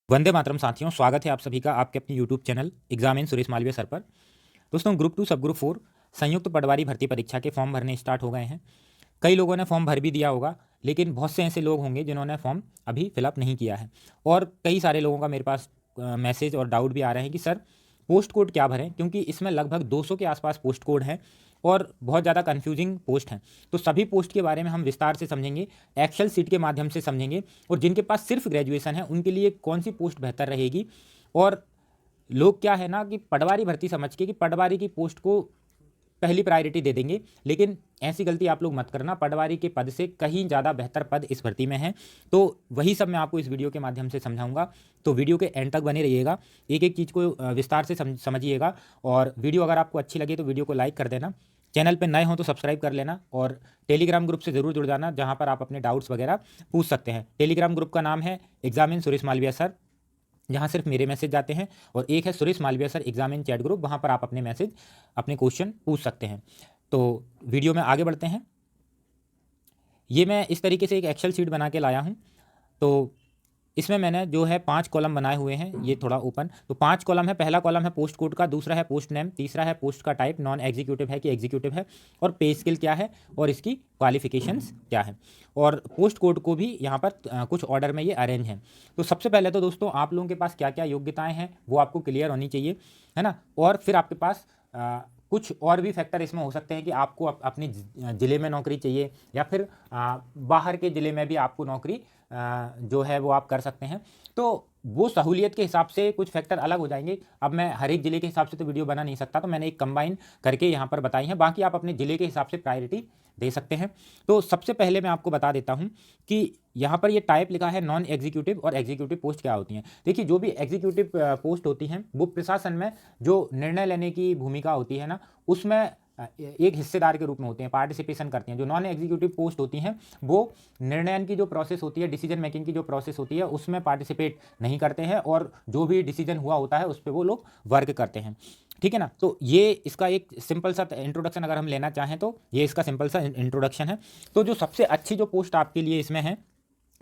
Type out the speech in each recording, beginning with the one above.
वंदे मातरम साथियों, स्वागत है आप सभी का आपके अपने YouTube channel exam in Suresh Malviya sir पर। दोस्तों, ग्रुप 2 सब ग्रुप 4 संयुक्त पटवारी भर्ती परीक्षा के फॉर्म भरने स्टार्ट हो गए हैं। कई लोगों ने फॉर्म भर भी दिया होगा, लेकिन बहुत से ऐसे लोग होंगे जिन्होंने फॉर्म अभी फिलअप नहीं किया है। और कई सारे लोगों का मेरे पास मैसेज और डाउट भी आ रहे हैं कि सर पोस्ट कोड क्या भरें, क्योंकि इसमें लगभग 200 के आसपास पोस्ट कोड हैं और बहुत ज़्यादा कन्फ्यूजिंग पोस्ट हैं। तो सभी पोस्ट के बारे में हम विस्तार से समझेंगे, एक्सेल सीट के माध्यम से समझेंगे, और जिनके पास सिर्फ ग्रेजुएशन है उनके लिए कौन सी पोस्ट बेहतर रहेगी। और लोग क्या है ना कि पटवारी भर्ती समझ के कि पटवारी की पोस्ट को पहली प्रायोरिटी दे देंगे, लेकिन ऐसी गलती आप लोग मत करना। पटवारी के पद से कहीं ज़्यादा बेहतर पद इस भर्ती में है, तो वही सब मैं आपको इस वीडियो के माध्यम से समझाऊंगा। तो वीडियो के एंड तक बने रहिएगा, एक एक चीज़ को विस्तार से समझिएगा। और वीडियो अगर आपको अच्छी लगे तो वीडियो को लाइक कर देना, चैनल पर नए हो तो सब्सक्राइब कर लेना, और टेलीग्राम ग्रुप से ज़रूर जुड़ जाना, जहाँ पर आप अपने डाउट्स वगैरह पूछ सकते हैं। टेलीग्राम ग्रुप का नाम है exam in Suresh Malviya sir, जहाँ सिर्फ मेरे मैसेज जाते हैं, और एक है Suresh Malviya sir exam in chat group, वहाँ पर आप अपने मैसेज अपने क्वेश्चन पूछ सकते हैं। तो वीडियो में आगे बढ़ते हैं। ये मैं इस तरीके से एक एक्सेल शीट बना के लाया हूँ। तो इसमें मैंने जो है 5 कॉलम बनाए हुए हैं, ये थोड़ा ओपन। तो 5 कॉलम है। पहला कॉलम है पोस्ट कोड का, दूसरा है पोस्ट नेम, तीसरा है पोस्ट का टाइप, नॉन एग्जीक्यूटिव है कि एग्जीक्यूटिव है, और पे स्केल क्या है और इसकी क्वालिफिकेशंस क्या है। और पोस्ट कोड को भी यहाँ पर कुछ ऑर्डर में ये अरेंज है। तो सबसे पहले तो दोस्तों आप लोगों के पास क्या क्या योग्यताएं हैं वो आपको क्लियर होनी चाहिए, है ना। और फिर आपके पास कुछ और भी फैक्टर इसमें हो सकते हैं कि आपको अपने ज़िले में नौकरी चाहिए, या फिर बाहर के ज़िले में भी आपको नौकरी जो है वो आप कर सकते हैं। तो वो सहूलियत के हिसाब से कुछ फैक्टर अलग हो जाएंगे। अब मैं हर एक ज़िले के हिसाब से तो वीडियो बना नहीं सकता, तो मैंने एक कंबाइन करके यहाँ पर बताई हैं। बाकी आप अपने ज़िले के हिसाब से प्रायोरिटी दे सकते हैं। तो सबसे पहले मैं आपको बता देता हूँ कि यहाँ पर ये टाइप लिखा है नॉन एग्जीक्यूटिव और एग्जीक्यूटिव पोस्ट क्या होती हैं। देखिए, जो भी एग्जीक्यूटिव पोस्ट होती हैं वो प्रशासन में जो निर्णय लेने की भूमिका होती है ना, उसमें एक हिस्सेदार के रूप में होते हैं, पार्टिसिपेशन करते हैं। जो नॉन एग्जीक्यूटिव पोस्ट होती हैं वो निर्णयन की जो प्रोसेस होती है, डिसीजन मेकिंग की जो प्रोसेस होती है, उसमें पार्टिसिपेट नहीं करते हैं, और जो भी डिसीजन हुआ होता है उस पर वो लोग वर्क करते हैं। ठीक है ना। तो ये इसका एक सिंपल सा इंट्रोडक्शन अगर हम लेना चाहें तो ये इसका सिंपल सा इंट्रोडक्शन है। तो जो सबसे अच्छी जो पोस्ट आपके लिए इसमें है,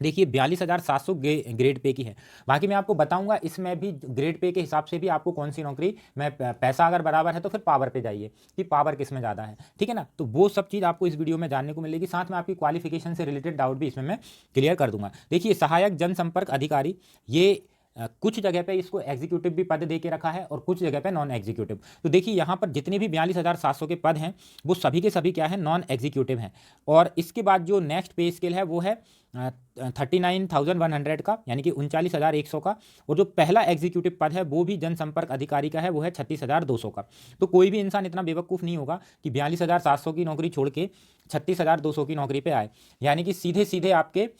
देखिए 42,700 ग्रेड पे की है। बाकी मैं आपको बताऊंगा इसमें भी ग्रेड पे के हिसाब से भी आपको कौन सी नौकरी में पैसा अगर बराबर है तो फिर पावर पे जाइए कि पावर किस में ज़्यादा है। ठीक है ना। तो वो सब चीज़ आपको इस वीडियो में जानने को मिलेगी। साथ में आपकी क्वालिफिकेशन से रिलेटेड डाउट भी इसमें मैं क्लियर कर दूंगा। देखिए, सहायक जनसंपर्क अधिकारी, ये कुछ जगह पे इसको एग्जीक्यूटिव भी पद दे के रखा है और कुछ जगह पे नॉन एग्जीक्यूटिव। तो देखिए यहाँ पर जितने भी 42,700 के पद हैं वो सभी के सभी क्या है, नॉन एग्जीक्यूटिव हैं। और इसके बाद जो नेक्स्ट पे स्केल है वो है 39,100 का, यानी कि 39,100 का। और जो पहला एग्जीक्यूटिव पद है वो भी जनसंपर्क अधिकारी का है, वो है 36,200 का। तो कोई भी इंसान इतना बेवकूफ़ नहीं होगा कि 42,700 की नौकरी छोड़ के 36,200 की नौकरी पे आए। यानी कि सीधे सीधे आपके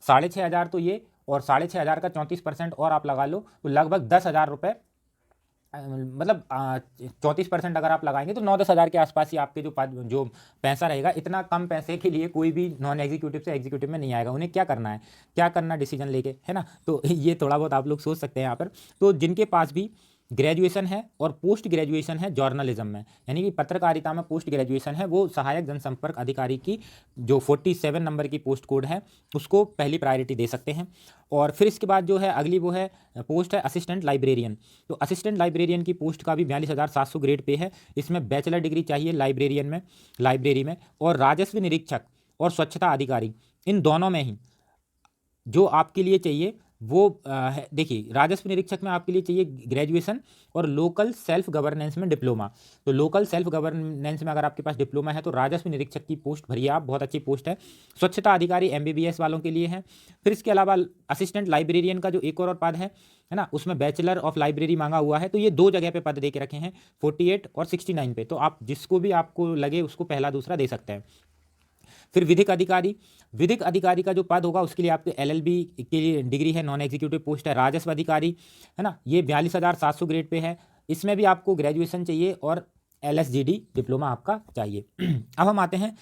6,500 तो ये, और 6,500 का 34% और आप लगा लो तो लगभग 10,000 रुपये, मतलब 34% अगर आप लगाएंगे तो 9-10 हज़ार के आसपास ही आपके जो पैसा रहेगा। इतना कम पैसे के लिए कोई भी नॉन एग्जीक्यूटिव से एग्जीक्यूटिव में नहीं आएगा। उन्हें क्या करना है, क्या करना डिसीजन लेके, है ना। तो ये थोड़ा बहुत आप लोग सोच सकते हैं यहाँ पर। तो जिनके पास भी ग्रेजुएशन है और पोस्ट ग्रेजुएशन है जर्नलिज्म में, यानी कि पत्रकारिता में पोस्ट ग्रेजुएशन है, वो सहायक जनसंपर्क अधिकारी की जो 47 नंबर की पोस्ट कोड है उसको पहली प्रायोरिटी दे सकते हैं। और फिर इसके बाद जो है अगली वो है पोस्ट है असिस्टेंट लाइब्रेरियन। तो असिस्टेंट लाइब्रेरियन की पोस्ट का भी 42,700 ग्रेड पे है। इसमें बैचलर डिग्री चाहिए लाइब्रेरियन में, लाइब्रेरी में। और राजस्व निरीक्षक और स्वच्छता अधिकारी, इन दोनों में ही जो आपके लिए चाहिए वो देखिए, राजस्व निरीक्षक में आपके लिए चाहिए ग्रेजुएशन और लोकल सेल्फ गवर्नेंस में डिप्लोमा। तो लोकल सेल्फ गवर्नेंस में अगर आपके पास डिप्लोमा है तो राजस्व निरीक्षक की पोस्ट भरिए आप, बहुत अच्छी पोस्ट है। स्वच्छता अधिकारी एमबीबीएस वालों के लिए है। फिर इसके अलावा असिस्टेंट लाइब्रेरियन का जो एक और पद है ना, उसमें बैचलर ऑफ लाइब्रेरी मांगा हुआ है। तो ये दो जगह पे पद दे के रखे हैं, 48 और 69 पे। तो आप जिसको भी आपको लगे उसको पहला दूसरा दे सकते हैं। फिर विधिक अधिकारी, विधिक अधिकारी का जो पद होगा उसके लिए आपके एलएलबी के लिए डिग्री है, नॉन एग्जीक्यूटिव पोस्ट है। राजस्व अधिकारी, है ना, ये 42,700 ग्रेड पे है। इसमें भी आपको ग्रेजुएशन चाहिए और एलएसजीडी डिप्लोमा आपका चाहिए। अब हम आते हैं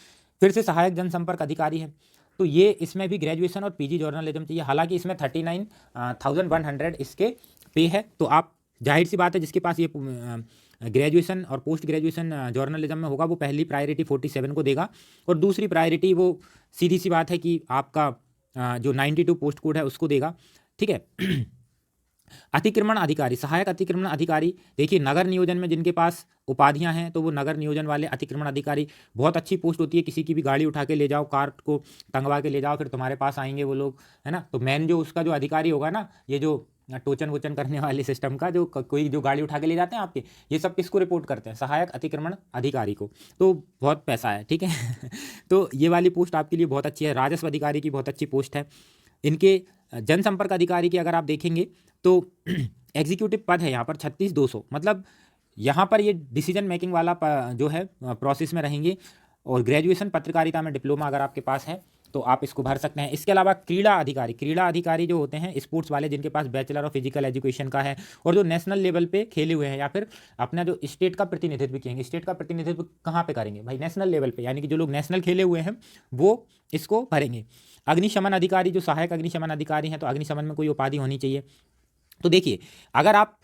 फिर से सहायक जनसंपर्क अधिकारी है। तो ये इसमें भी ग्रेजुएशन और पीजी जर्नलिज्म चाहिए। हालांकि इसमें 39,100 इसके पे है। तो आप, जाहिर सी बात है, जिसके पास ये ग्रेजुएशन और पोस्ट ग्रेजुएशन जर्नलिज्म में होगा वो पहली प्रायोरिटी 47 को देगा, और दूसरी प्रायोरिटी वो सीधी सी बात है कि आपका जो 92 पोस्ट कोड है उसको देगा। ठीक है। अतिक्रमण अधिकारी, सहायक अतिक्रमण अधिकारी, देखिए नगर नियोजन में जिनके पास उपाधियां हैं तो वो नगर नियोजन वाले अतिक्रमण अधिकारी, बहुत अच्छी पोस्ट होती है। किसी की भी गाड़ी उठा के ले जाओ, कार को टंगवा के ले जाओ, फिर तुम्हारे पास आएंगे वो लोग, है ना। तो मेन जो उसका जो अधिकारी होगा ना, ये जो टोचन वोचन करने वाले सिस्टम का, जो कोई जो गाड़ी उठा के ले जाते हैं आपके, ये सब किसको रिपोर्ट करते हैं? सहायक अतिक्रमण अधिकारी को। तो बहुत पैसा है, ठीक है। तो ये वाली पोस्ट आपके लिए बहुत अच्छी है। राजस्व अधिकारी की बहुत अच्छी पोस्ट है। इनके जनसंपर्क अधिकारी की अगर आप देखेंगे तो एग्जीक्यूटिव पद है यहाँ पर 36,200, मतलब यहाँ पर ये डिसीजन मेकिंग वाला जो है प्रोसेस में रहेंगे। और ग्रेजुएशन पत्रकारिता में डिप्लोमा अगर आपके पास है तो आप इसको भर सकते हैं। इसके अलावा क्रीड़ा अधिकारी, क्रीड़ा अधिकारी जो होते हैं स्पोर्ट्स वाले, जिनके पास बैचलर ऑफ फिजिकल एजुकेशन का है और जो नेशनल लेवल पे खेले हुए हैं या फिर अपना जो स्टेट का प्रतिनिधित्व किएंगे। स्टेट का प्रतिनिधित्व कहाँ पे करेंगे भाई? नेशनल लेवल पे, यानी कि जो लोग नेशनल खेले हुए हैं वो इसको भरेंगे। अग्निशमन अधिकारी, जो सहायक अग्निशमन अधिकारी हैं, तो अग्निशमन में कोई उपाधि होनी चाहिए। तो देखिए, अगर आप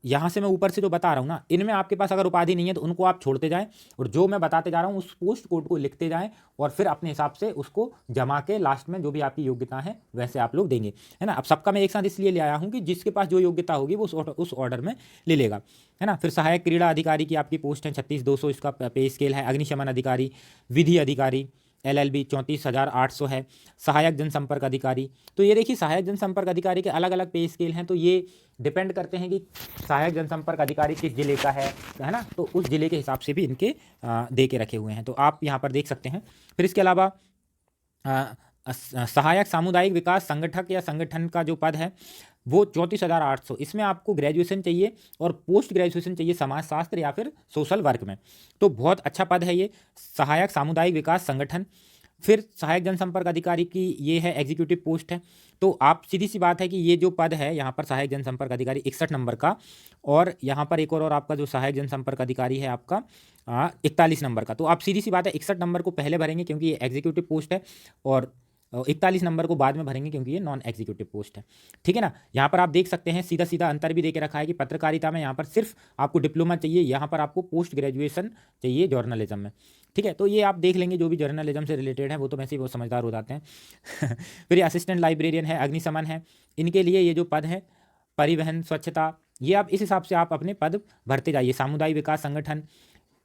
यहाँ से मैं ऊपर से जो बता रहा हूँ ना, इनमें आपके पास अगर उपाधि नहीं है तो उनको आप छोड़ते जाएं, और जो मैं बताते जा रहा हूँ उस पोस्ट कोड को लिखते जाएं, और फिर अपने हिसाब से उसको जमा के लास्ट में जो भी आपकी योग्यता है वैसे आप लोग देंगे, है ना। अब सबका मैं एक साथ इसलिए ले आया हूँ कि जिसके पास जो योग्यता होगी वो उस ऑर्डर में ले लेगा, है ना। फिर सहायक क्रीड़ा अधिकारी की आपकी पोस्ट है 36,200, इसका पे स्केल है। अग्निशमन अधिकारी, विधि अधिकारी LLB 34,800 है। सहायक जनसंपर्क अधिकारी, तो ये देखिए सहायक जनसंपर्क अधिकारी के अलग अलग पे स्केल हैं, तो ये डिपेंड करते हैं कि सहायक जनसंपर्क अधिकारी किस जिले का है ना, तो उस जिले के हिसाब से भी इनके दे के रखे हुए हैं, तो आप यहाँ पर देख सकते हैं। फिर इसके अलावा सहायक सामुदायिक विकास संगठक या संगठन का जो पद है वो 34,800, इसमें आपको ग्रेजुएशन चाहिए और पोस्ट ग्रेजुएशन चाहिए समाजशास्त्र या फिर सोशल वर्क में, तो बहुत अच्छा पद है ये सहायक सामुदायिक विकास संगठन। फिर सहायक जनसंपर्क अधिकारी की ये है एग्जीक्यूटिव पोस्ट है, तो आप सीधी सी बात है कि ये जो पद है यहाँ पर सहायक जनसंपर्क अधिकारी 61 नंबर का, और यहाँ पर एक और आपका जो सहायक जनसंपर्क अधिकारी है आपका 41 नंबर का, तो आप सीधी सी बात है 61 नंबर को पहले भरेंगे क्योंकि ये एग्जीक्यूटिव पोस्ट है, और 41 नंबर को बाद में भरेंगे क्योंकि ये नॉन एग्जीक्यूटिव पोस्ट है, ठीक है ना। यहाँ पर आप देख सकते हैं सीधा सीधा अंतर भी दे के रखा है कि पत्रकारिता में यहाँ पर सिर्फ आपको डिप्लोमा चाहिए, यहाँ पर आपको पोस्ट ग्रेजुएशन चाहिए जर्नलिज्म में, ठीक है। तो ये आप देख लेंगे, जो भी जर्नलिज्म से रिलेटेड है वो तो वैसे ही बहुत समझदार हो जाते हैं। फिर ये असिस्टेंट लाइब्रेरियन है, अग्निशमन है, इनके लिए ये जो पद है परिवहन स्वच्छता, ये आप इस हिसाब से आप अपने पद भरते जाइए। सामुदायिक विकास संगठन,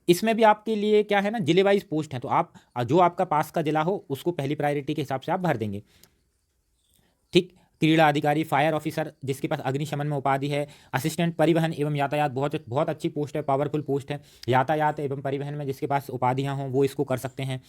इसमें भी आपके लिए क्या है ना, जिले वाइज पोस्ट है, तो आप जो आपका पास का जिला हो उसको पहली प्रायोरिटी के हिसाब से आप भर देंगे, ठीक। क्रीड़ा अधिकारी, फायर ऑफिसर जिसके पास अग्निशमन में उपाधि है, असिस्टेंट परिवहन एवं यातायात, बहुत बहुत अच्छी पोस्ट है, पावरफुल पोस्ट है। यातायात एवं परिवहन में जिसके पास उपाधियां हों वो इसको कर सकते हैं।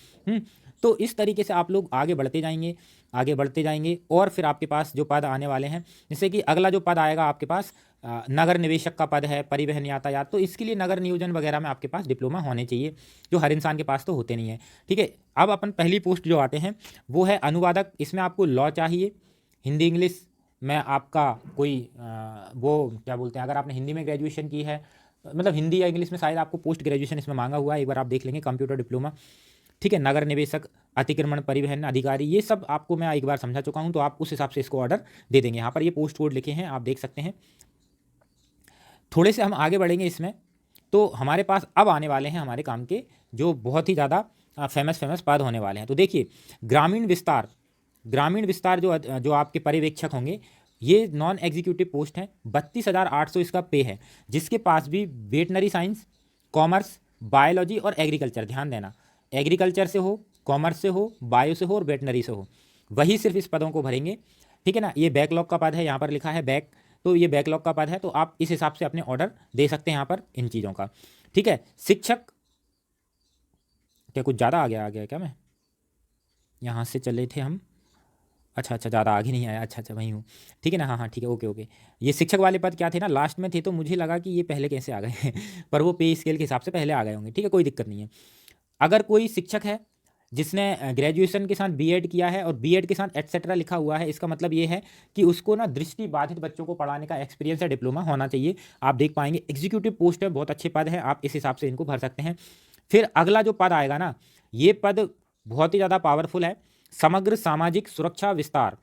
तो इस तरीके से आप लोग आगे बढ़ते जाएंगे, आगे बढ़ते जाएंगे, और फिर आपके पास जो पद आने वाले हैं, जैसे कि अगला जो पद आएगा आपके पास नगर निवेशक का पद है, परिवहन यातायात, तो इसके लिए नगर नियोजन वगैरह में आपके पास डिप्लोमा होने चाहिए, जो हर इंसान के पास तो होते नहीं है, ठीक है। अब अपन पहली पोस्ट जो आते हैं वो है अनुवादक, इसमें आपको लॉ चाहिए, हिंदी इंग्लिश में आपका कोई वो क्या बोलते हैं, अगर आपने हिंदी में ग्रेजुएशन की है, मतलब हिंदी या इंग्लिश में शायद आपको पोस्ट ग्रेजुएशन इसमें मांगा हुआ है, एक बार आप देख लेंगे, कंप्यूटर डिप्लोमा, ठीक है। नगर निवेशक, अतिक्रमण परिवहन अधिकारी, ये सब आपको मैं एक बार समझा चुका हूँ, तो आप उस हिसाब से इसको ऑर्डर दे देंगे। यहाँ पर ये पोस्ट कोड लिखे हैं, आप देख सकते हैं। थोड़े से हम आगे बढ़ेंगे इसमें, तो हमारे पास अब आने वाले हैं हमारे काम के जो बहुत ही ज़्यादा फेमस पद होने वाले हैं। तो देखिए ग्रामीण विस्तार, ग्रामीण विस्तार जो आपके पर्यवेक्षक होंगे, ये नॉन एग्जीक्यूटिव पोस्ट है, 32,800 इसका पे है। जिसके पास भी वेटनरी साइंस, कॉमर्स, बायोलॉजी और एग्रीकल्चर, ध्यान देना, एग्रीकल्चर से हो, कॉमर्स से हो, बायो से हो और वेटनरी से हो, वही सिर्फ इस पदों को भरेंगे, ठीक है ना। ये बैकलॉग का पद है, यहाँ पर लिखा है बैक, तो ये बैकलॉग का पद है, तो आप इस हिसाब से अपने ऑर्डर दे सकते हैं यहाँ पर इन चीज़ों का, ठीक है। शिक्षक, क्या कुछ ज़्यादा आ गया क्या, मैं यहाँ से चले थे हम, अच्छा ज़्यादा आगे नहीं आया, अच्छा वहीं हूँ, ठीक है ना, हाँ ठीक है, ओके। ये शिक्षक वाले पद क्या थे ना, लास्ट में थे, तो मुझे लगा कि ये पहले कैसे आ गए पर वो पे स्केल के हिसाब से पहले आ गए होंगे, ठीक है, कोई दिक्कत नहीं है। अगर कोई शिक्षक है जिसने ग्रेजुएशन के साथ बीएड किया है और बीएड के साथ एटसेट्रा लिखा हुआ है, इसका मतलब ये है कि उसको ना दृष्टि बाधित बच्चों को पढ़ाने का एक्सपीरियंस या डिप्लोमा होना चाहिए। आप देख पाएंगे एग्जीक्यूटिव पोस्ट है, बहुत अच्छे पद है, आप इस हिसाब से इनको भर सकते हैं। फिर अगला जो पद आएगा ना, ये पद बहुत ही ज़्यादा पावरफुल है, समग्र सामाजिक सुरक्षा विस्तार,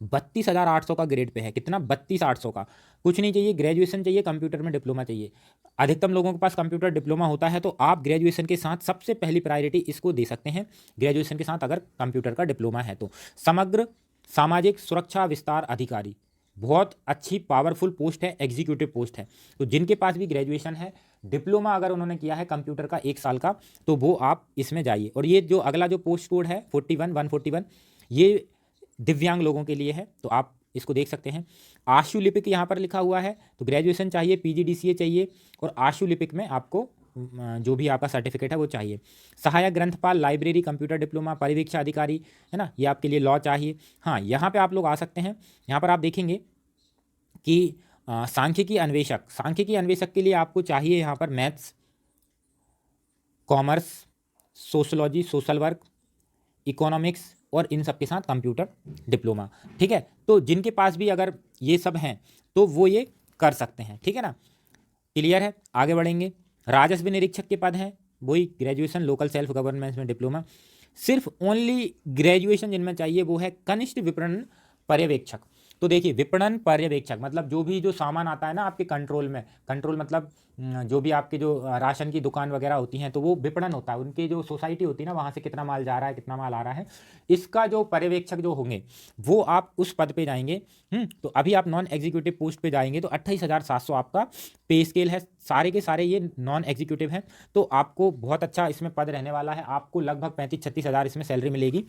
32,800 का ग्रेड पे है। कितना? 32,800 का। कुछ नहीं चाहिए, ग्रेजुएशन चाहिए, कंप्यूटर में डिप्लोमा चाहिए। अधिकतम लोगों के पास कंप्यूटर डिप्लोमा होता है, तो आप ग्रेजुएशन के साथ सबसे पहली प्रायोरिटी इसको दे सकते हैं, ग्रेजुएशन के साथ अगर कंप्यूटर का डिप्लोमा है तो। समग्र सामाजिक सुरक्षा विस्तार अधिकारी, बहुत अच्छी पावरफुल पोस्ट है, एग्जीक्यूटिव पोस्ट है। तो जिनके पास भी ग्रेजुएशन है, डिप्लोमा अगर उन्होंने किया है कंप्यूटर का 1 साल का, तो वो आप इसमें जाइए। और ये जो अगला जो पोस्ट कोड है 41 ये दिव्यांग लोगों के लिए है, तो आप इसको देख सकते हैं। आशु लिपिक यहाँ पर लिखा हुआ है, तो ग्रेजुएशन चाहिए, PGDCA चाहिए, और आशु लिपिक में आपको जो भी आपका सर्टिफिकेट है वो चाहिए। सहायक ग्रंथपाल, लाइब्रेरी, कंप्यूटर डिप्लोमा, परिवीक्षा अधिकारी, है ना, ये आपके लिए लॉ चाहिए। हाँ, यहाँ पे आप लोग आ सकते हैं। यहाँ पर आप देखेंगे कि सांख्यिकी अन्वेषक के लिए आपको चाहिए यहाँ पर maths, commerce, sociology, social work, economics, और इन सब के साथ कंप्यूटर डिप्लोमा। ठीक है, तो जिनके पास भी अगर ये सब हैं तो वो ये कर सकते हैं। ठीक है ना, क्लियर है। आगे बढ़ेंगे। राजस्व निरीक्षक के पद हैं, वही ग्रेजुएशन, लोकल सेल्फ गवर्नमेंट में डिप्लोमा। सिर्फ ओनली ग्रेजुएशन जिनमें चाहिए वो है कनिष्ठ विपणन पर्यवेक्षक। तो देखिए, विपणन पर्यवेक्षक मतलब जो भी जो सामान आता है ना आपके कंट्रोल में, कंट्रोल मतलब जो भी आपके जो राशन की दुकान वगैरह होती हैं, तो वो विपणन होता है। उनकी जो सोसाइटी होती है ना, वहाँ से कितना माल जा रहा है, कितना माल आ रहा है, इसका जो पर्यवेक्षक जो होंगे वो आप उस पद पे जाएंगे। तो अभी आप नॉन एग्जीक्यूटिव पोस्ट पे जाएंगे तो 28,700 आपका पे स्केल है। सारे के सारे ये नॉन एग्जीक्यूटिव हैं, तो आपको बहुत अच्छा इसमें पद रहने वाला है। आपको लगभग 35-36 हज़ार इसमें सैलरी मिलेगी।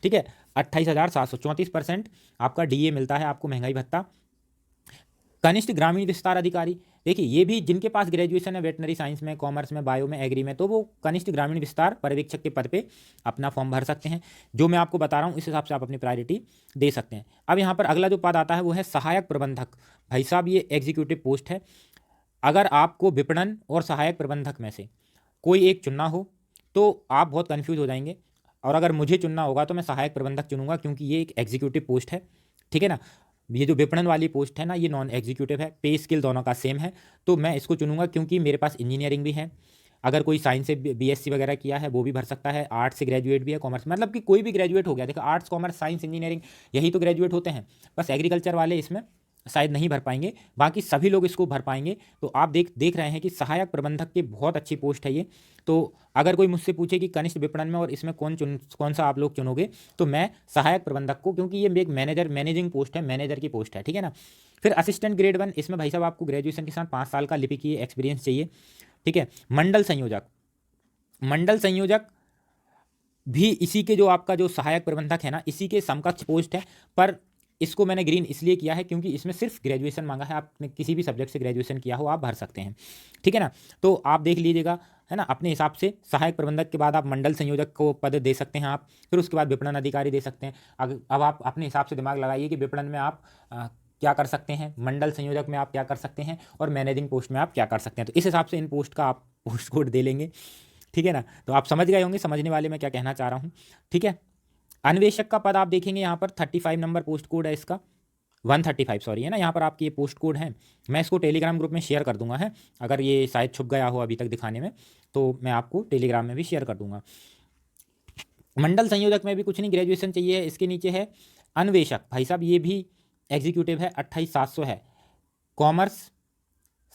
ठीक है, 28,700, 34% आपका DA मिलता है आपको, महंगाई भत्ता। कनिष्ठ ग्रामीण विस्तार अधिकारी, देखिए ये भी जिनके पास ग्रेजुएशन है वेटनरी साइंस में, कॉमर्स में, बायो में, एग्री में, तो वो कनिष्ठ ग्रामीण विस्तार पर्यवेक्षक के पद पे अपना फॉर्म भर सकते हैं। जो मैं आपको बता रहा हूँ इस हिसाब से आप अपनी प्रायोरिटी दे सकते हैं। अब यहाँ पर अगला जो पद आता है वो है सहायक प्रबंधक। भाई साहब ये एग्जीक्यूटिव पोस्ट है। अगर आपको विपणन और सहायक प्रबंधक में से कोई एक चुनना हो तो आप बहुत कन्फ्यूज हो जाएंगे, और अगर मुझे चुनना होगा तो मैं सहायक प्रबंधक चुनूंगा, क्योंकि ये एक एग्जीक्यूटिव पोस्ट है। ठीक है ना, ये जो विपणन वाली पोस्ट है ना, ये नॉन एग्जीक्यूटिव है, पे स्किल दोनों का सेम है, तो मैं इसको चुनूंगा क्योंकि मेरे पास इंजीनियरिंग भी है। अगर कोई साइंस से BSc वगैरह किया है वो भी भर सकता है, आर्ट्स से ग्रेजुएट भी है, कॉमर्स मतलब कि कोई भी ग्रेजुएट हो गया। देखो आर्ट्स, कॉमर्स, साइंस, इंजीनियरिंग यही तो ग्रेजुएट होते हैं, बस एग्रीकल्चर वाले इसमें शायद नहीं भर पाएंगे, बाकी सभी लोग इसको भर पाएंगे। तो आप देख रहे हैं कि सहायक प्रबंधक की बहुत अच्छी पोस्ट है ये। तो अगर कोई मुझसे पूछे कि कनिष्ठ विपणन में और इसमें कौन सा आप लोग चुनोगे, तो मैं सहायक प्रबंधक को, क्योंकि ये एक मैनेजिंग पोस्ट है, मैनेजर की पोस्ट है। ठीक है ना। फिर असिस्टेंट ग्रेड 1, इसमें भाई साहब आपको ग्रेजुएशन के साथ 5 साल का लिपिकीय एक्सपीरियंस चाहिए। ठीक है। मंडल संयोजक भी इसी के जो आपका जो सहायक प्रबंधक है ना, इसी के समकक्ष पोस्ट है, पर इसको मैंने ग्रीन इसलिए किया है क्योंकि इसमें सिर्फ ग्रेजुएशन मांगा है। आपने किसी भी सब्जेक्ट से ग्रेजुएशन किया हो आप भर सकते हैं। ठीक है ना, तो आप देख लीजिएगा, है ना, अपने हिसाब से। सहायक प्रबंधक के बाद आप मंडल संयोजक को पद दे सकते हैं आप, फिर उसके बाद विपणन अधिकारी दे सकते हैं। अब आप अपने हिसाब से दिमाग लगाइए कि विपणन में आप क्या कर सकते हैं, मंडल संयोजक में आप क्या कर सकते हैं, और मैनेजिंग पोस्ट में आप क्या कर सकते हैं। तो इस हिसाब से इन पोस्ट का आप पोस्ट कोड दे लेंगे। ठीक है ना, तो आप समझ गए होंगे, समझने वाले मैं क्या कहना चाह रहा हूँ। ठीक है। अन्वेषक का पद आप देखेंगे यहाँ पर 35 नंबर पोस्ट कोड है इसका, 135 सॉरी, है ना। यहाँ पर आपकी ये पोस्ट कोड है, मैं इसको टेलीग्राम ग्रुप में शेयर कर दूंगा, है। अगर ये शायद छुप गया हो अभी तक दिखाने में, तो मैं आपको टेलीग्राम में भी शेयर कर दूंगा। मंडल संयोजक में भी कुछ नहीं, ग्रेजुएशन चाहिए। इसके नीचे है अन्वेषक, भाई साहब ये भी एग्जीक्यूटिव है, 28,700 है। कॉमर्स,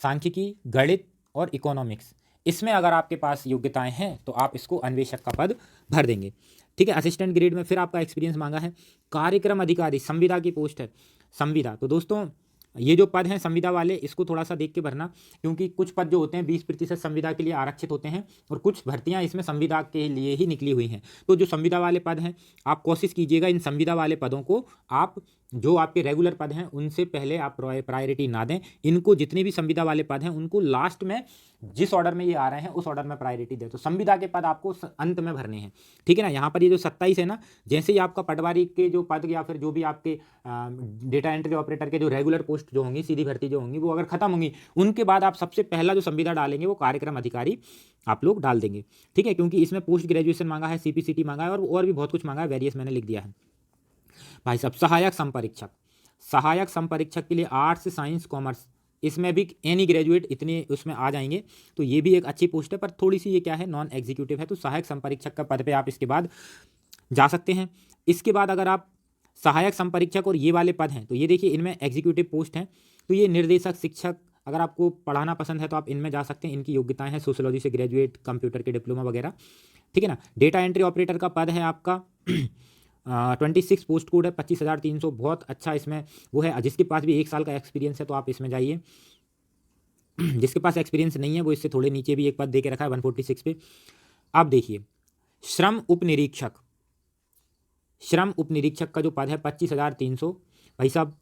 सांख्यिकी, गणित और इकोनॉमिक्स, इसमें अगर आपके पास योग्यताएं हैं तो आप इसको अन्वेषक का पद भर देंगे। ठीक है। असिस्टेंट ग्रेड में फिर आपका एक्सपीरियंस मांगा है। कार्यक्रम अधिकारी, संविदा की पोस्ट है, संविदा। तो दोस्तों ये जो पद हैं संविदा वाले, इसको थोड़ा सा देख के भरना, क्योंकि कुछ पद जो होते हैं 20% संविदा के लिए आरक्षित होते हैं, और कुछ भर्तियां इसमें संविदा के लिए ही निकली हुई हैं। तो जो संविदा वाले पद हैं, आप कोशिश कीजिएगा इन संविदा वाले पदों को आप, जो आपके रेगुलर पद हैं उनसे पहले आप प्रायोरिटी ना दें। इनको जितने भी संविदा वाले पद हैं उनको लास्ट में, जिस ऑर्डर में ये आ रहे हैं उस ऑर्डर में प्रायोरिटी दे। तो संविदा के पद आपको अंत में भरने हैं। ठीक है ना। यहाँ पर ये जो 27 है ना, जैसे ही आपका पटवारी के जो पद या फिर जो भी आपके डेटा एंट्री ऑपरेटर के जो रेगुलर पोस्ट जो होंगी, सीधी भर्ती जो होंगी, वो अगर खत्म होंगी, उनके बाद आप सबसे पहला जो संविदा डालेंगे वो कार्यक्रम अधिकारी आप लोग डाल देंगे। ठीक है, क्योंकि इसमें पोस्ट ग्रेजुएशन मांगा है, CPCT मांगा है, और भी बहुत कुछ मांगा है, वेरियस मैंने लिख दिया है। भाई साहब सहायक संपरीक्षक के लिए आर्ट्स, साइंस, कॉमर्स, इसमें भी एनी ग्रेजुएट इतने उसमें आ जाएंगे। तो ये भी एक अच्छी पोस्ट है, पर थोड़ी सी ये क्या है, नॉन एग्जीक्यूटिव है। तो सहायक संपरीक्षक का पद पे आप इसके बाद जा सकते हैं। इसके बाद अगर आप सहायक संपरीक्षक और ये वाले पद हैं, तो ये देखिए इनमें एग्जीक्यूटिव पोस्ट हैं। तो ये निर्देशक, शिक्षक, अगर आपको पढ़ाना पसंद है तो आप इनमें जा सकते हैं। इनकी योग्यताएं हैं सोशियोलॉजी से ग्रेजुएट, कंप्यूटर के डिप्लोमा वगैरह। ठीक है ना। डेटा एंट्री ऑपरेटर का पद है आपका 26 पोस्ट कोड है, 25,300, बहुत अच्छा इसमें वो है। जिसके पास भी 1 साल का एक्सपीरियंस है तो आप इसमें जाइए। जिसके पास एक्सपीरियंस नहीं है वो इससे थोड़े नीचे भी एक पद दे के रखा है 146 पे। आप देखिए, श्रम उपनिरीक्षक, श्रम उपनिरीक्षक का जो पद है 25,300, भाई साहब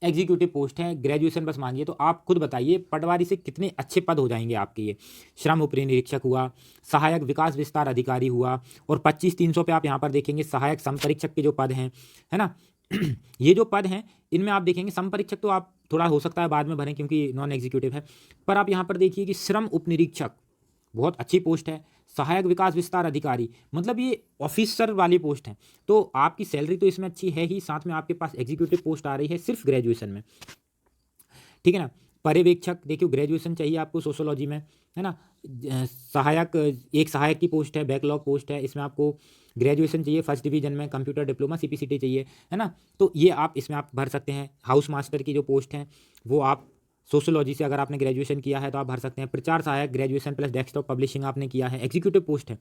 एग्जीक्यूटिव पोस्ट है, ग्रेजुएशन बस मांगिए। तो आप खुद बताइए पटवारी से कितने अच्छे पद हो जाएंगे आपके ये। श्रम उपनिरीक्षक हुआ, सहायक विकास विस्तार अधिकारी हुआ, और 25,300 पे आप यहाँ पर देखेंगे सहायक संपरीक्षक के जो पद हैं, है ना। ये जो पद हैं इनमें आप देखेंगे संपरीक्षक तो आप थोड़ा हो सकता है बाद में भरें क्योंकि नॉन एग्जीक्यूटिव है, पर आप यहाँ पर देखिए कि श्रम उपनिरीक्षक बहुत अच्छी पोस्ट है, सहायक विकास विस्तार अधिकारी, मतलब ये ऑफिसर वाली पोस्ट है। तो आपकी सैलरी तो इसमें अच्छी है ही, साथ में आपके पास एग्जीक्यूटिव पोस्ट आ रही है सिर्फ ग्रेजुएशन में, ठीक है ना। पर्यवेक्षक देखिए, ग्रेजुएशन चाहिए आपको सोशोलॉजी में, है ना। सहायक, एक सहायक की पोस्ट है, बैकलॉग पोस्ट है, इसमें आपको ग्रेजुएशन चाहिए, फर्स्ट डिवीजन में कंप्यूटर डिप्लोमा सीपीसीटी चाहिए, है ना। तो ये आप इसमें आप भर सकते हैं। हाउस मास्टर की जो पोस्ट है वो आप सोशोलॉजी से अगर आपने ग्रेजुएशन किया है तो आप भर सकते हैं। प्रचार सहायक ग्रेजुएशन प्लस डेस्कटॉप पब्लिशिंग आपने किया है, एग्जीक्यूटिव पोस्ट है।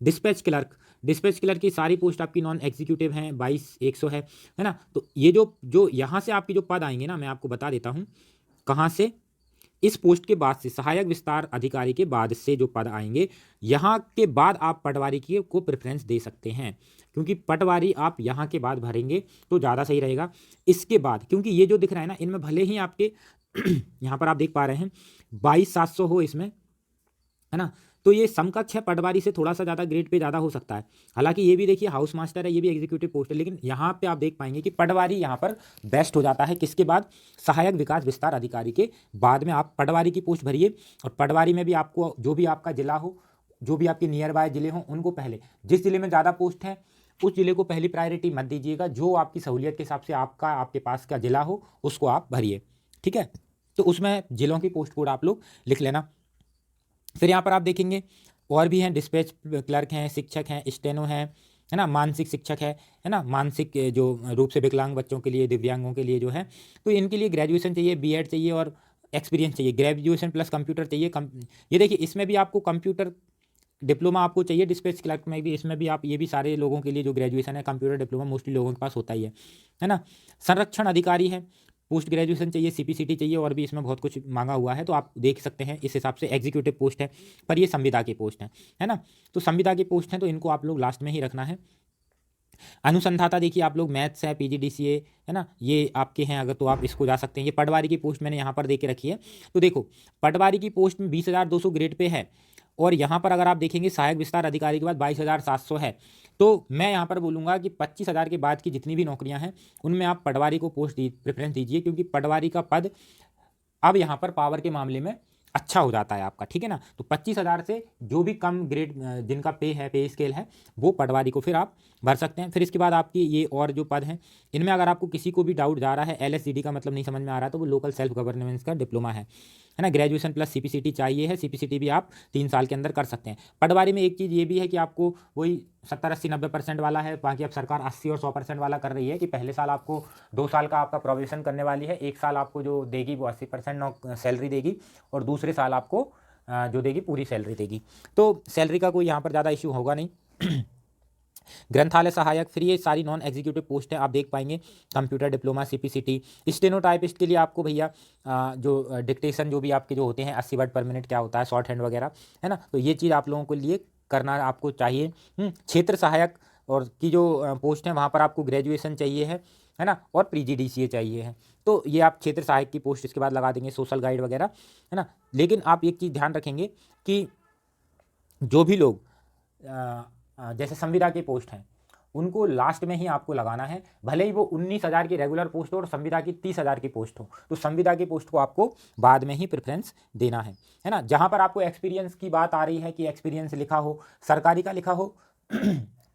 डिस्पैच क्लर्क, डिस्पैच क्लर्क की सारी पोस्ट आपकी नॉन एग्जीक्यूटिव हैं, 22,100 है ना। तो ये जो यहाँ से आपके जो पद आएंगे ना, मैं आपको बता देता हूँ कहाँ से। इस पोस्ट के बाद से सहायक विस्तार अधिकारी के बाद से जो पद आएंगे, यहाँ के बाद आप पटवारी की को प्रेफरेंस दे सकते हैं, क्योंकि पटवारी आप यहाँ के बाद भरेंगे तो ज़्यादा सही रहेगा। इसके बाद क्योंकि ये जो दिख रहा है ना, इनमें भले ही आपके यहाँ पर आप देख पा रहे हैं 22,700 हो इसमें, है ना। तो ये समकक्ष है, पटवारी से थोड़ा सा ज़्यादा ग्रेड पे ज़्यादा हो सकता है। हालांकि ये भी देखिए हाउस मास्टर है, ये भी एग्जीक्यूटिव पोस्ट है, लेकिन यहाँ पे आप देख पाएंगे कि पटवारी यहाँ पर बेस्ट हो जाता है। किसके बाद? सहायक विकास विस्तार अधिकारी के बाद में आप पटवारी की पोस्ट भरिए। और पटवारी में भी आपको जो भी आपका जिला हो, जो भी आपके नियर बाय जिले हों, उनको पहले, जिस जिले में ज़्यादा पोस्ट है उस जिले को पहली प्रायोरिटी मत दीजिएगा। जो आपकी सहूलियत के हिसाब से आपके पास का जिला हो उसको आप भरिए, ठीक है। तो उसमें जिलों की पोस्ट कोड आप लोग लिख लेना। फिर यहाँ पर आप देखेंगे और भी हैं, डिस्पैच क्लर्क हैं, शिक्षक हैं, स्टेनो हैं, है ना, मानसिक शिक्षक है ना, मानसिक जो रूप से विकलांग बच्चों के लिए, दिव्यांगों के लिए जो है, तो इनके लिए ग्रेजुएशन चाहिए, बीएड चाहिए और एक्सपीरियंस चाहिए, ग्रेजुएशन प्लस कंप्यूटर चाहिए। ये देखिए इसमें भी आपको कंप्यूटर डिप्लोमा आपको चाहिए, डिस्पैच क्लर्क में भी, इसमें भी आप, ये भी सारे लोगों के लिए जो ग्रेजुएशन है कंप्यूटर डिप्लोमा मोस्टली लोगों के पास होता ही है ना। संरक्षण अधिकारी है, पोस्ट ग्रेजुएशन चाहिए, सीपीसीटी चाहिए, और भी इसमें बहुत कुछ मांगा हुआ है, तो आप देख सकते हैं इस हिसाब से एग्जीक्यूटिव पोस्ट है, पर ये संविदा की पोस्ट है ना। तो संविदा की पोस्ट है तो इनको आप लोग लास्ट में ही रखना है। अनुसंधाता देखिए आप लोग मैथ्स है, पीजीडीसीए है ना, ये आपके हैं, अगर तो आप इसको जा सकते हैं। ये पटवारी की पोस्ट मैंने यहाँ पर दे के रखी है। तो देखो पटवारी की पोस्ट में 20,200 ग्रेड पे है, और यहाँ पर अगर आप देखेंगे सहायक विस्तार अधिकारी के बाद 22,700 है। तो मैं यहाँ पर बोलूँगा कि 25,000 के बाद की जितनी भी नौकरियाँ हैं उनमें आप पटवारी को पोस्ट प्रेफरेंस दीजिए, क्योंकि पटवारी का पद अब यहाँ पर पावर के मामले में अच्छा हो जाता है आपका, ठीक है ना। तो 25,000 से जो भी कम ग्रेड जिनका पे स्केल है वो पटवारी को फिर आप भर सकते हैं। फिर इसके बाद आपकी ये और जो पद हैं इनमें अगर आपको किसी को भी डाउट जा रहा है, LSCD का मतलब नहीं समझ में आ रहा है, तो वो लोकल सेल्फ गवर्नेंस का डिप्लोमा है ना। ग्रेजुएशन प्लस सीपीसीटी चाहिए है, सीपीसीटी भी आप 3 साल के अंदर कर सकते हैं। पटवारी में एक चीज़ ये भी है कि आपको वही 70, 80, 90% वाला है, बाकी अब सरकार 80 और 100% वाला कर रही है कि पहले साल आपको 2 साल का आपका प्रोबेशन करने वाली है, 1 साल आपको जो देगी वो 80% सैलरी देगी, और दूसरे साल आपको जो देगी पूरी सैलरी देगी। तो सैलरी का कोई यहाँ पर ज़्यादा इशू होगा नहीं। ग्रंथालय सहायक, फिर ये सारी नॉन एग्जीक्यूटिव पोस्ट है, आप देख पाएंगे कंप्यूटर डिप्लोमा, सीपीसीटी। स्टेनोटाइपिस्ट के लिए आपको भैया जो डिक्टेशन जो भी आपके जो होते हैं 80 वर्ड पर मिनट क्या होता है, शॉर्ट हैंड वगैरह, है ना, तो ये चीज़ आप लोगों के लिए करना आपको चाहिए। क्षेत्र सहायक और की जो पोस्ट है वहाँ पर आपको ग्रेजुएशन चाहिए है ना, और पीजीडीसीए चाहिए है। तो ये आप क्षेत्र सहायक की पोस्ट इसके बाद लगा देंगे, सोशल गाइड वगैरह, है ना। लेकिन आप एक चीज़ ध्यान रखेंगे कि जो भी लोग जैसे संविदा की पोस्ट हैं उनको लास्ट में ही आपको लगाना है, भले ही वो 19,000 की रेगुलर पोस्ट हो और संविदा की 30,000 की पोस्ट हो, तो संविदा की पोस्ट को आपको बाद में ही प्रेफरेंस देना है ना। जहाँ पर आपको एक्सपीरियंस की बात आ रही है कि एक्सपीरियंस लिखा हो, सरकारी का लिखा हो,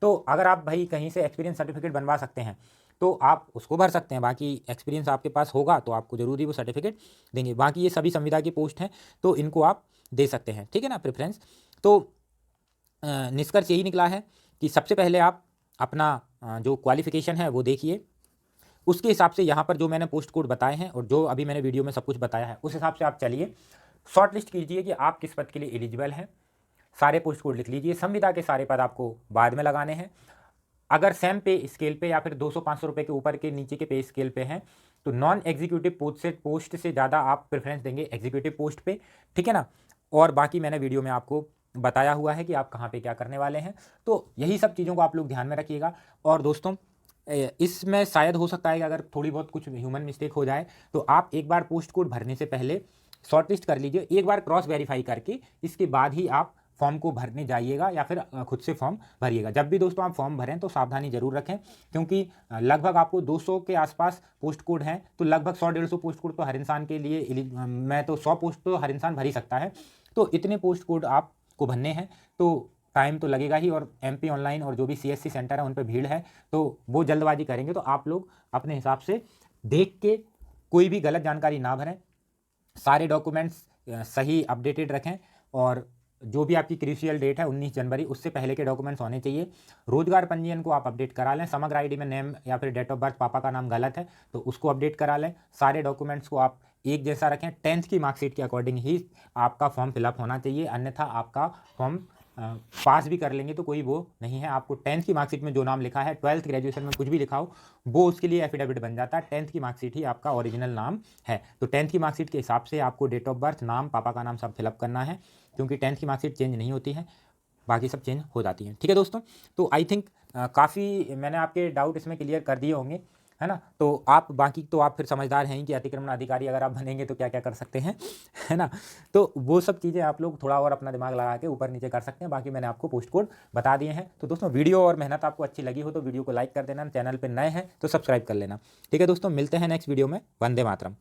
तो अगर आप भाई कहीं से एक्सपीरियंस सर्टिफिकेट बनवा सकते हैं तो आप उसको भर सकते हैं। बाकी एक्सपीरियंस आपके पास होगा तो आपको ज़रूरी वो सर्टिफिकेट देंगे। बाकी ये सभी संविदा की पोस्ट हैं तो इनको आप दे सकते हैं, ठीक है ना, प्रेफरेंस। तो निष्कर्ष यही निकला है कि सबसे पहले आप अपना जो क्वालिफिकेशन है वो देखिए, उसके हिसाब से यहाँ पर जो मैंने पोस्ट कोड बताए हैं और जो अभी मैंने वीडियो में सब कुछ बताया है उस हिसाब से आप चलिए, शॉर्ट लिस्ट कीजिए कि आप किस पद के लिए एलिजिबल हैं, सारे पोस्ट कोड लिख लीजिए। संविदा के सारे पद आपको बाद में लगाने हैं। अगर सेम पे स्केल पे या फिर 200-500 रुपये के ऊपर के नीचे के पे स्केल पे हैं तो नॉन एग्जीक्यूटिव पोस्ट से ज़्यादा आप प्रेफरेंस देंगे एग्जीक्यूटिव पोस्ट पे, ठीक है ना। और बाकी मैंने वीडियो में आपको बताया हुआ है कि आप कहाँ पे क्या करने वाले हैं। तो यही सब चीज़ों को आप लोग ध्यान में रखिएगा। और दोस्तों इसमें शायद हो सकता है कि अगर थोड़ी बहुत कुछ ह्यूमन मिस्टेक हो जाए तो आप एक बार पोस्ट कोड भरने से पहले शॉर्ट लिस्ट कर लीजिए, एक बार क्रॉस वेरीफाई करके इसके बाद ही आप फॉर्म को भरने जाइएगा या फिर खुद से फॉर्म भरिएगा। जब भी दोस्तों आप फॉर्म भरें तो सावधानी जरूर रखें, क्योंकि लगभग आपको 200 के आसपास पोस्ट कोड हैं, तो लगभग 100-150 पोस्ट कोड तो हर इंसान के लिए मैं तो 100 पोस्ट तो हर इंसान भर ही सकता है। तो इतने पोस्ट कोड आपको भरने हैं तो टाइम तो लगेगा ही, और एमपी ऑनलाइन और जो भी सीएससी सेंटर है उन पर भीड़ है तो वो जल्दबाजी करेंगे। तो आप लोग अपने हिसाब से देख के कोई भी गलत जानकारी ना भरें, सारे डॉक्यूमेंट्स सही अपडेटेड रखें, और जो भी आपकी क्रूशियल डेट है 19 जनवरी उससे पहले के डॉक्यूमेंट्स होने चाहिए। रोजगार पंजीयन को आप अपडेट करा लें, समग्र आईडी में नेम या फिर डेट ऑफ बर्थ पापा का नाम गलत है तो उसको अपडेट करा लें। सारे डॉक्यूमेंट्स को आप एक जैसा रखें, 10th की मार्कशीट के अकॉर्डिंग ही आपका फॉर्म फिलअप होना चाहिए, अन्यथा आपका फॉर्म पास भी कर लेंगे तो कोई वो नहीं है। आपको 10th की मार्कशीट में जो नाम लिखा है, 12th ग्रेजुएशन में कुछ भी लिखा हो वो उसके लिए एफिडेविट बन जाता है। 10th की मार्कशीट ही आपका ओरिजिनल नाम है। तो 10th की मार्कशीट के हिसाब से आपको डेट ऑफ बर्थ, नाम, पापा का नाम सब फिलअप करना है, क्योंकि 10th की मार्कशीट चेंज नहीं होती है, बाकी सब चेंज हो जाती हैं। ठीक है दोस्तों, तो आई थिंक काफ़ी मैंने आपके डाउट इसमें क्लियर कर दिए होंगे, है ना। तो आप बाकी तो आप फिर समझदार हैं कि अतिक्रमण अधिकारी अगर आप बनेंगे तो क्या क्या कर सकते हैं, है ना। तो वो सब चीज़ें आप लोग थोड़ा और अपना दिमाग लगा के ऊपर नीचे कर सकते हैं। बाकी मैंने आपको पोस्ट कोड बता दिए हैं। तो दोस्तों वीडियो और मेहनत आपको अच्छी लगी हो तो वीडियो को लाइक कर देना, चैनल पर नए हैं तो सब्सक्राइब कर लेना। ठीक है दोस्तों, मिलते हैं नेक्स्ट वीडियो में। वंदे मातरम।